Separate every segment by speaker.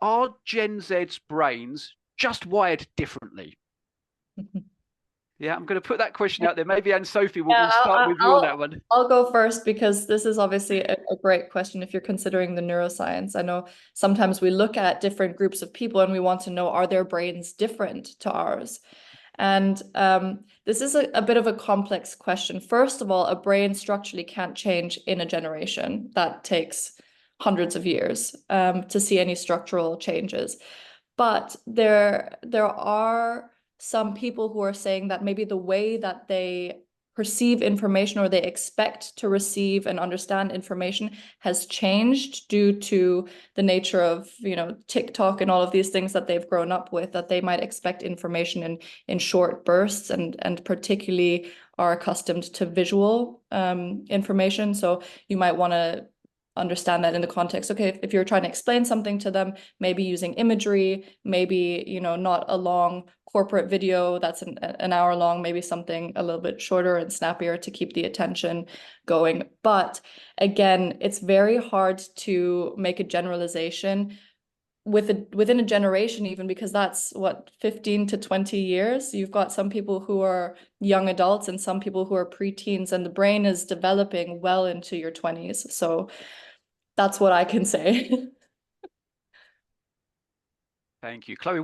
Speaker 1: are Gen Z's brains just wired differently? Yeah, I'm going to put that question out there. Maybe Anne-Sophie, we'll start with you on that one.
Speaker 2: I'll go first because this is obviously a great question if you're considering the neuroscience. I know sometimes we look at different groups of people and we want to know, are their brains different to ours? And this is a bit of a complex question. First of all, a brain structurally can't change in a generation. That takes hundreds of years to see any structural changes. But there are some people who are saying that maybe the way that they perceive information or they expect to receive and understand information has changed due to the nature of, TikTok and all of these things that they've grown up with, that they might expect information in short bursts and particularly are accustomed to visual information. So you might want to understand that in the context. Okay, if you're trying to explain something to them, maybe using imagery, maybe, not a long corporate video that's an hour long, maybe something a little bit shorter and snappier to keep the attention going. But again, it's very hard to make a generalization within a generation, even because that's what, 15 to 20 years. You've got some people who are young adults and some people who are preteens, and the brain is developing well into your 20s. So that's what I can say.
Speaker 1: Thank you. Chloe,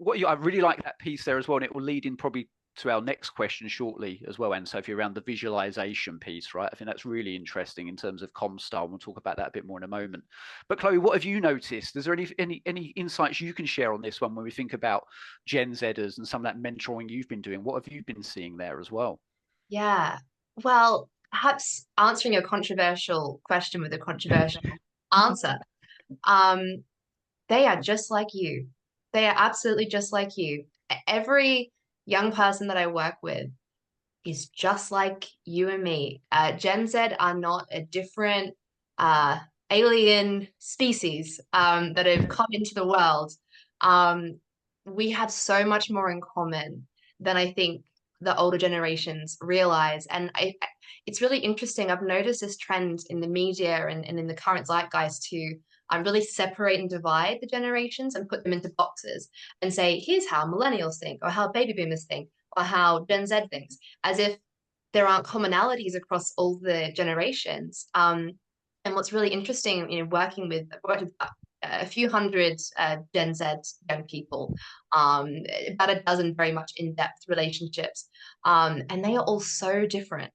Speaker 1: what you, I really like that piece there as well, and it will lead in probably to our next question shortly as well, Anne-Sophie, around the visualization piece, right? I think that's really interesting in terms of comm style. We'll talk about that a bit more in a moment. But Chloe, what have you noticed? Is there any insights you can share on this one when we think about Gen Zers and some of that mentoring you've been doing? What have you been seeing there as well?
Speaker 3: Yeah. Well, perhaps answering a controversial question with a controversial answer. Um, they are just like you. They are absolutely just like you. Every young person that I work with is just like you and me. Gen Z are not a different uh, alien species that have come into the world. Um, we have so much more in common than I think the older generations realize. And it's really interesting. I've noticed this trend in the media and in the current zeitgeist to really separate and divide the generations and put them into boxes and say, here's how millennials think, or how baby boomers think, or how Gen Z thinks, as if there aren't commonalities across all the generations. And what's really interesting, I've worked with a few hundred Gen Z young people, about a dozen very much in-depth relationships, and they are all so different.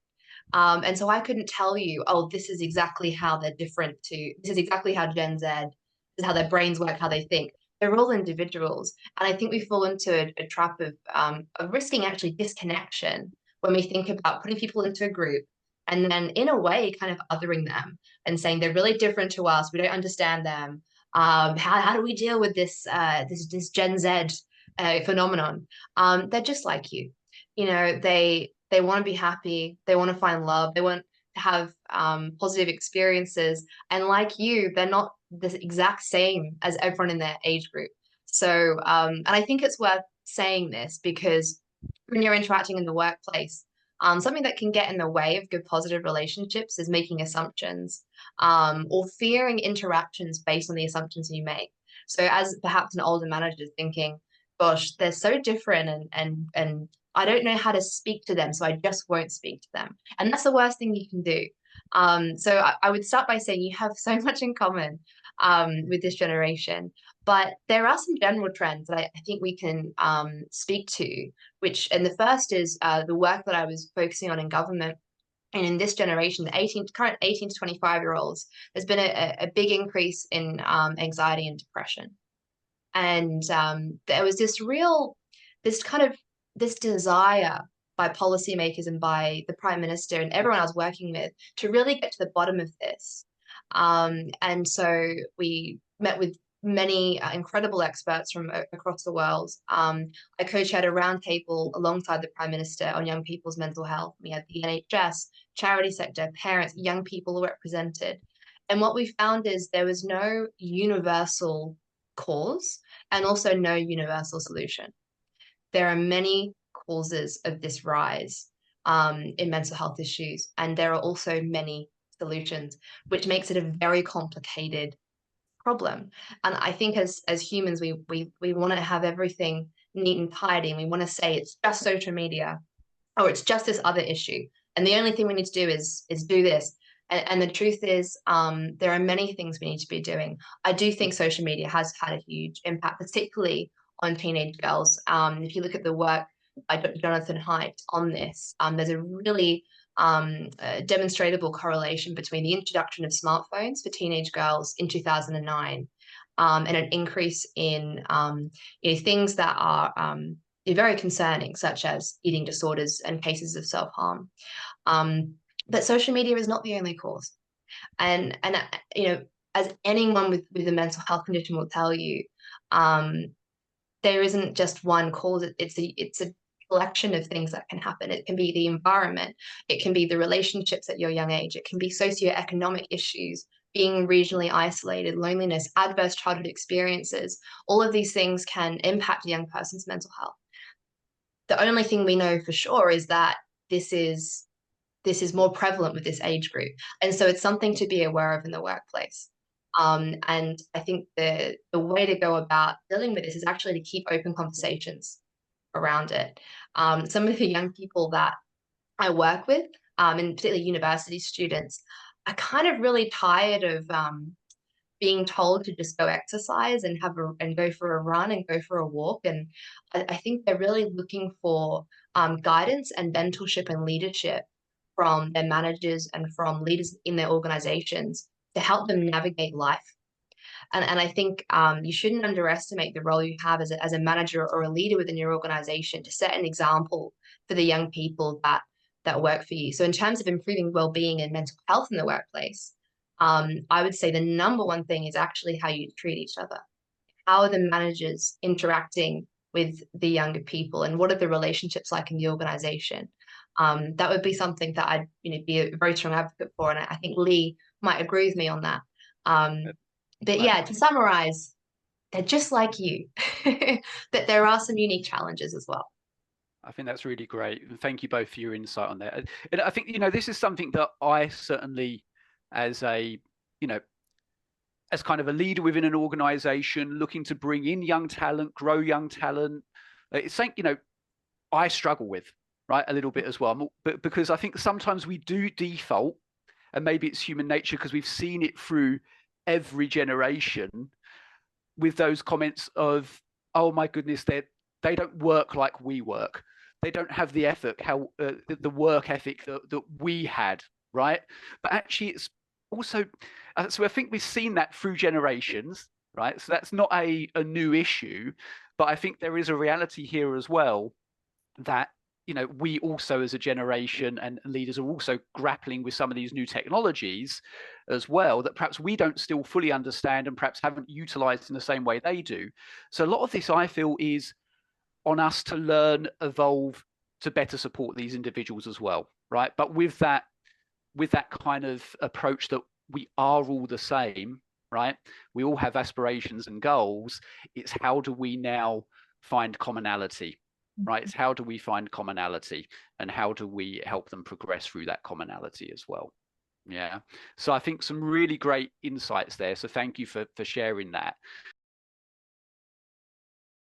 Speaker 3: And so I couldn't tell you, oh, this is exactly how they're different this is exactly how Gen Z, this is how their brains work, how they think. They're all individuals. And I think we fall into a trap of risking actually disconnection when we think about putting people into a group and then in a way kind of othering them and saying they're really different to us. We don't understand them. How do we deal with this Gen Z phenomenon? They're just like you. They want to be happy. They want to find love. They want to have positive experiences. And like you, they're not the exact same as everyone in their age group. So, and I think it's worth saying this because when you're interacting in the workplace, something that can get in the way of good positive relationships is making assumptions, or fearing interactions based on the assumptions you make. So as perhaps an older manager thinking, gosh, they're so different and I don't know how to speak to them, so I just won't speak to them. And that's the worst thing you can do. So I would start by saying you have so much in common with this generation. But there are some general trends that I think we can speak to, and the first is the work that I was focusing on in government. And in this generation, the current 18 to 25-year-olds, there's been a big increase in anxiety and depression. And there was this desire by policymakers and by the Prime Minister and everyone I was working with to really get to the bottom of this. And so we met with many incredible experts from across the world. I co-chaired a roundtable alongside the Prime Minister on young people's mental health. We had the NHS, charity sector, parents, young people represented. And what we found is there was no universal cause and also no universal solution. There are many causes of this rise in mental health issues, and there are also many solutions, which makes it a very complicated problem. And I think as humans, we want to have everything neat and tidy, and we want to say it's just social media or it's just this other issue, and the only thing we need to do is do this. And the truth is, there are many things we need to be doing. I do think social media has had a huge impact, particularly on teenage girls. If you look at the work by Jonathan Haidt on this, there's a really demonstrable correlation between the introduction of smartphones for teenage girls in 2009 and an increase in things that are very concerning, such as eating disorders and cases of self-harm. But social media is not the only cause. And as anyone with a mental health condition will tell you, there isn't just one cause. It's a collection of things that can happen. It can be the environment. It can be the relationships at your young age. It can be socioeconomic issues, being regionally isolated, loneliness, adverse childhood experiences. All of these things can impact a young person's mental health. The only thing we know for sure is that this is more prevalent with this age group. And so it's something to be aware of in the workplace. And I think the way to go about dealing with this is actually to keep open conversations around it. Some of the young people that I work with, and particularly university students, are kind of really tired of being told to just go exercise and go for a run and go for a walk. And I think they're really looking for guidance and mentorship and leadership from their managers and from leaders in their organizations to help them navigate life. And I think you shouldn't underestimate the role you have as a manager or a leader within your organization to set an example for the young people that work for you. So in terms of improving well-being and mental health in the workplace, I would say the number one thing is actually how you treat each other. How are the managers interacting with the younger people, and what are the relationships like in the organization? That would be something that I'd be a very strong advocate for, and I think Lee might agree with me on that. But yeah, to summarize, they're just like you, but there are some unique challenges as well.
Speaker 1: I think that's really great. Thank you both for your insight on that. And I think, this is something that I certainly, as kind of a leader within an organization looking to bring in young talent, grow young talent, it's something, I struggle with, right, a little bit as well. But because I think sometimes we do default, and maybe it's human nature because we've seen it through every generation, with those comments of, oh my goodness, they don't work like we work. They don't have the effort, the work ethic that we had, right? But actually, it's also, so I think we've seen that through generations, right? So that's not a new issue, but I think there is a reality here as well that, we also as a generation and leaders are also grappling with some of these new technologies as well, that perhaps we don't still fully understand and perhaps haven't utilized in the same way they do. So a lot of this, I feel, is on us to learn, evolve, to better support these individuals as well, right? But with that kind of approach that we are all the same, right? We all have aspirations and goals. It's how do we now find commonality, right? It's how do we find commonality, and how do we help them progress through that commonality as well? Yeah. So I think some really great insights there. So thank you for sharing that.